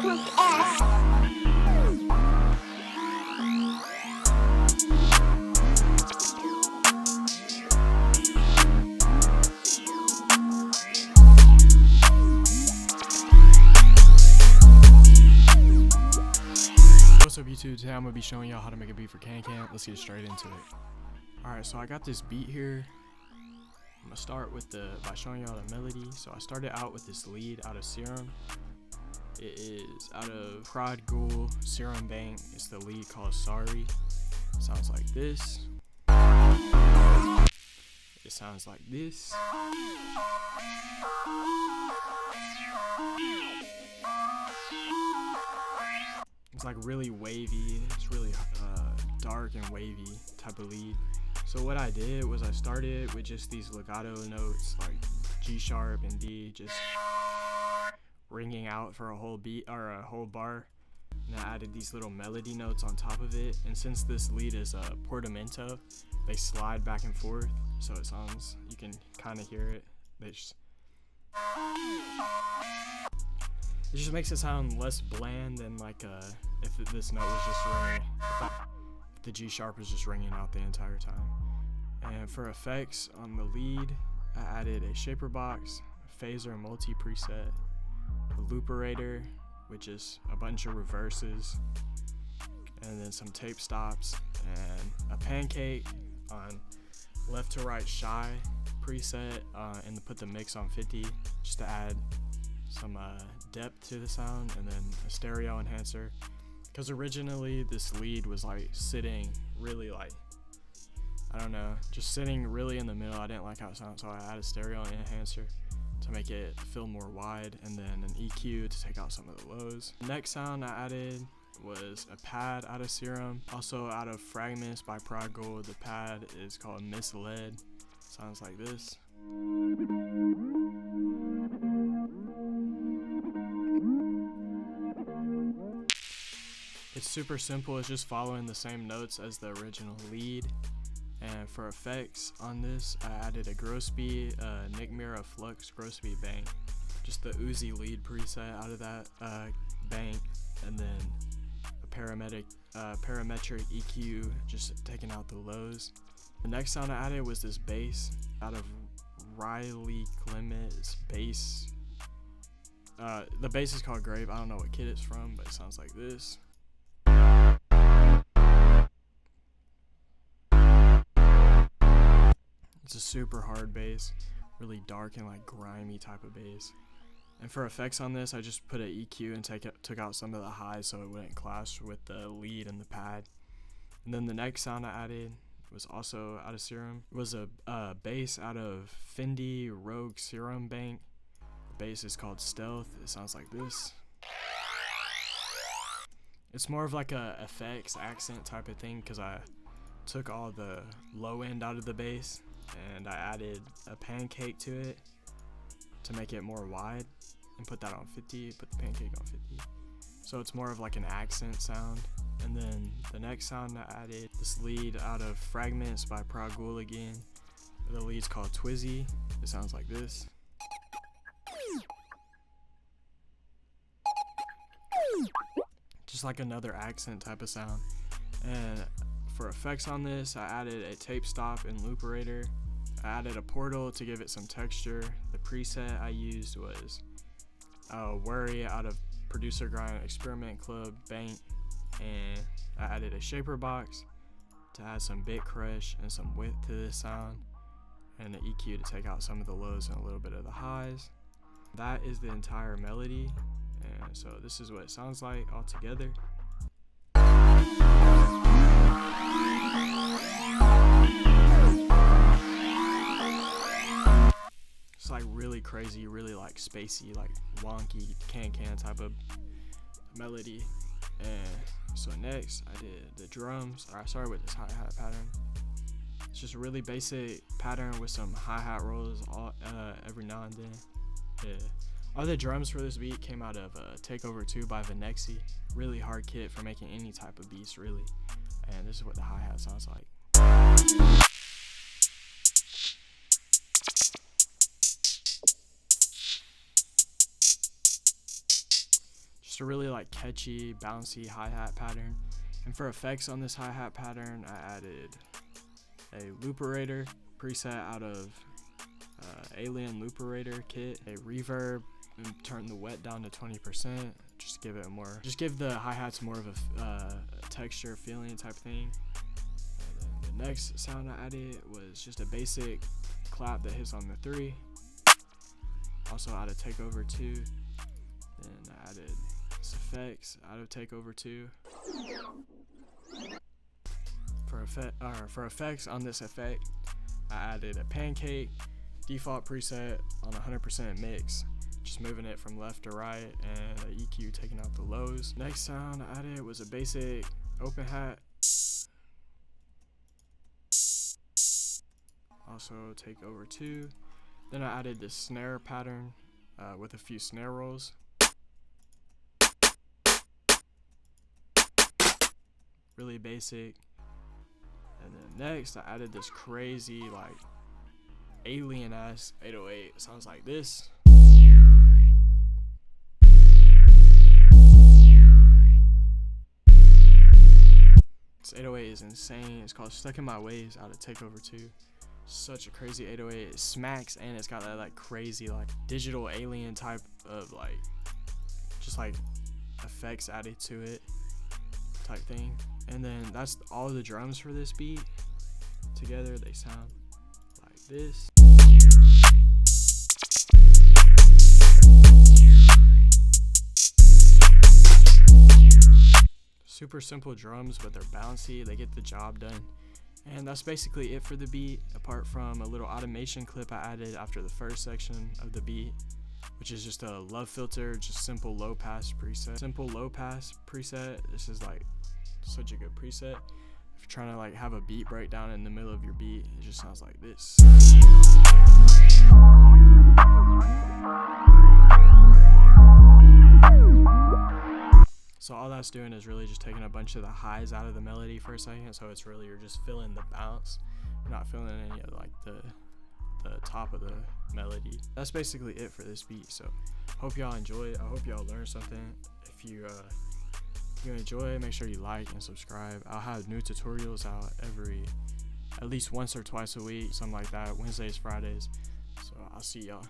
What's up YouTube? Today I'm going to be showing y'all how to make a beat for KANKAN. Let's get straight into it. Alright, so I got this beat here. I'm going to start with by showing y'all the melody. So I started out with this lead out of Serum. It is out of Prod Ghoul, Serum Bank. It's the lead called Sorry. It sounds like this. It sounds like this. It's like really wavy. It's really dark and wavy type of lead. So what I did was I started with just these legato notes like G sharp and D, just ringing out for a whole beat or a whole bar. And I added these little melody notes on top of it. And since this lead is a portamento, they slide back and forth. So it sounds, you can kind of hear it. It just makes it sound less bland than like if this note was just ringing, if the G sharp was just ringing out the entire time. And for effects on the lead, I added a shaper box, a phaser multi preset, a looperator, which is a bunch of reverses, and then some tape stops, and a pancake on left to right shy preset, and to put the mix on 50 just to add some depth to the sound, and then a stereo enhancer, because originally this lead was like sitting really like, I don't know, just sitting really in the middle. I didn't like how it sounded, so I added a stereo enhancer to make it feel more wide, and then an EQ to take out some of the lows. The next sound I added was a pad out of Serum, also out of Fragments by Prod Ghoul. The pad is called Misled. Sounds like this. It's super simple. It's just following the same notes as the original lead. And for effects on this, I added a grow speed, Nick Mira Flux grow speed bank, just the Uzi lead preset out of that bank, and then a parametric EQ, just taking out the lows. The next sound I added was this bass out of Riley Clement's bass. The bass is called Grave. I don't know what kid it's from, but it sounds like this. It's a super hard bass, really dark and like grimy type of bass. And for effects on this, I just put an EQ and took out some of the highs so it wouldn't clash with the lead and the pad. And then the next sound I added was also out of Serum. It was a bass out of Fendi Rogue Serum Bank. The bass is called Stealth. It sounds like this. It's more of like a effects accent type of thing, because I took all the low end out of the bass and I added a pancake to it to make it more wide, and put that on 50, put the pancake on 50. So it's more of like an accent sound. And then the next sound I added, this lead out of Fragments by Prod Ghoul again. The lead's called Twizzy. It sounds like this. Just like another accent type of sound. And for effects on this, I added a tape stop and looperator. I added a portal to give it some texture. The preset I used was Worry out of Producer Grind Experiment Club Bank, and I added a shaper box to add some bit crush and some width to this sound, and an EQ to take out some of the lows and a little bit of the highs. That is the entire melody, and so this is what it sounds like all together. It's like really crazy, really like spacey, like wonky, KANKAN type of melody. And so next I did the drums. I started with this hi-hat pattern. It's just a really basic pattern with some hi-hat rolls every now and then. Yeah. All the drums for this beat came out of Takeover 2 by Vanexi. Really hard kit for making any type of beats, really. And this is what the hi-hat sounds like. Just a really like catchy, bouncy hi-hat pattern. And for effects on this hi-hat pattern, I added a looperator preset out of Alien Looperator kit, a reverb, and turn the wet down to 20%, just to give it more, just give the hi-hats more of a texture feeling type thing. And then the next sound I added was just a basic clap that hits on the 3. Also added takeover 2. Then I added this effects out of takeover 2. For effects on this effect, I added a pancake default preset on 100% mix, just moving it from left to right, and an EQ taking out the lows. Next sound I added was a basic open hat. Also takeover 2. Then I added this snare pattern with a few snare rolls. Really basic. And then next I added this crazy like alien ass 808. It sounds like this. This 808 is insane. It's called Stuck in My Ways out of Takeover 2. Such a crazy 808. It smacks, and it's got that like crazy like digital alien type of like just like effects added to it type thing. And then that's all the drums for this beat. Together they sound like this. Super simple drums, but they're bouncy. They get the job done. And that's basically it for the beat, apart from a little automation clip I added after the first section of the beat, which is just a love filter, just simple low pass preset. Simple low pass preset. This is like such a good preset. If you're trying to like have a beat breakdown in the middle of your beat, it just sounds like this. So all that's doing is really just taking a bunch of the highs out of the melody for a second, so it's really, you're just feeling the bounce. You're not feeling any of like the top of the melody. That's basically it for this beat. So hope y'all enjoy it. I hope y'all learned something. If you enjoy it, make sure you like and subscribe. I'll have new tutorials out at least once or twice a week, something like that, Wednesdays, Fridays. So I'll see y'all.